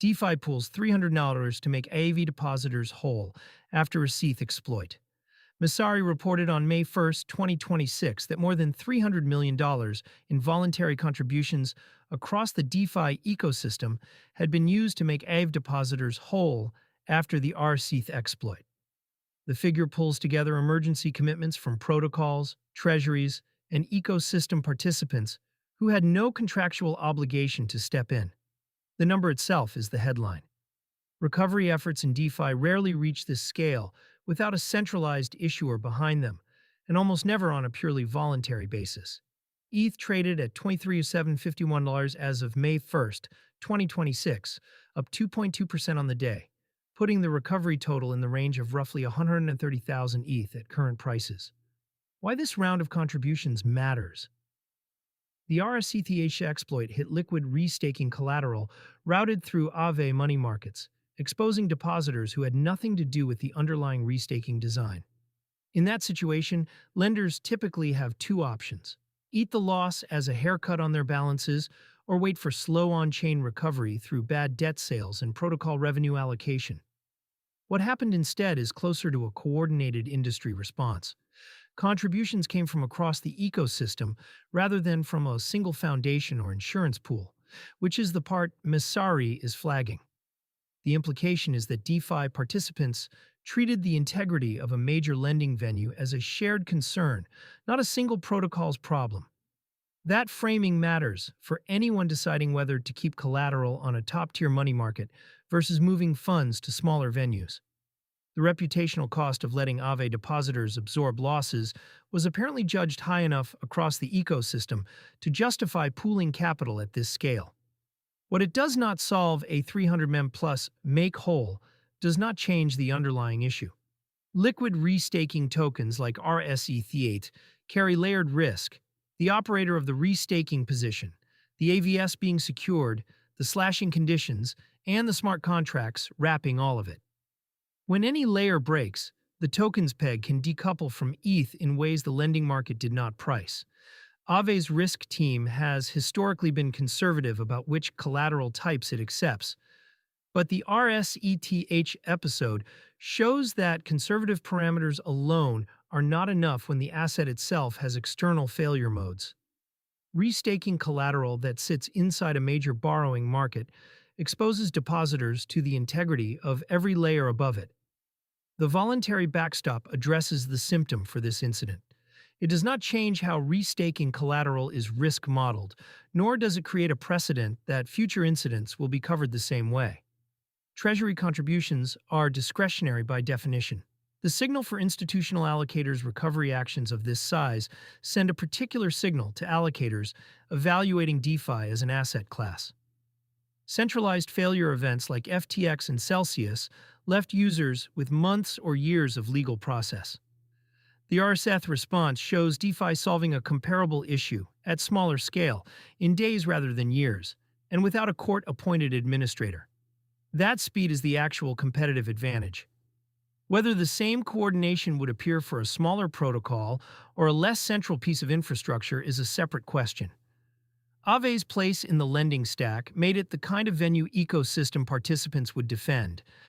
DeFi pulls $300 to make Aave Depositors whole after a rsETH exploit. Messari reported on May 1, 2026 that more than $300 million in voluntary contributions across the DeFi ecosystem had been used to make Aave Depositors whole after the rsETH exploit. The figure pulls together emergency commitments from protocols, treasuries, and ecosystem participants who had no contractual obligation to step in. The number itself is the headline. Recovery efforts in DeFi rarely reach this scale without a centralized issuer behind them, and almost never on a purely voluntary basis. ETH traded at $23,751 as of May 1, 2026, up 2.2% on the day, putting the recovery total in the range of roughly 130,000 ETH at current prices. Why this round of contributions matters. The rsETH exploit hit liquid restaking collateral routed through Aave money markets, exposing depositors who had nothing to do with the underlying restaking design. In that situation, lenders typically have two options: eat the loss as a haircut on their balances, or wait for slow on-chain recovery through bad debt sales and protocol revenue allocation. What happened instead is closer to a coordinated industry response. Contributions came from across the ecosystem rather than from a single foundation or insurance pool, which is the part Messari is flagging. The implication is that DeFi participants treated the integrity of a major lending venue as a shared concern, not a single protocol's problem. That framing matters for anyone deciding whether to keep collateral on a top-tier money market versus moving funds to smaller venues. The reputational cost of letting Aave depositors absorb losses was apparently judged high enough across the ecosystem to justify pooling capital at this scale. What it does not solve, a 300 mem plus make whole, does not change the underlying issue. Liquid restaking tokens like rsETH carry layered risk: the operator of the restaking position, the AVS being secured, the slashing conditions, and the smart contracts wrapping all of it. When any layer breaks, the token's peg can decouple from ETH in ways the lending market did not price. Aave's risk team has historically been conservative about which collateral types it accepts, but the rsETH episode shows that conservative parameters alone are not enough when the asset itself has external failure modes. Restaking collateral that sits inside a major borrowing market exposes depositors to the integrity of every layer above it. The voluntary backstop addresses the symptom for this incident. It does not change how restaking collateral is risk modeled, nor does it create a precedent that future incidents will be covered the same way. Treasury contributions are discretionary by definition. The signal for institutional allocators' recovery actions of this size send a particular signal to allocators evaluating DeFi as an asset class. Centralized failure events like FTX and Celsius left users with months or years of legal process. The rsETH response shows DeFi solving a comparable issue, at smaller scale, in days rather than years, and without a court-appointed administrator. That speed is the actual competitive advantage. Whether the same coordination would appear for a smaller protocol or a less central piece of infrastructure is a separate question. Aave's place in the lending stack made it the kind of venue ecosystem participants would defend,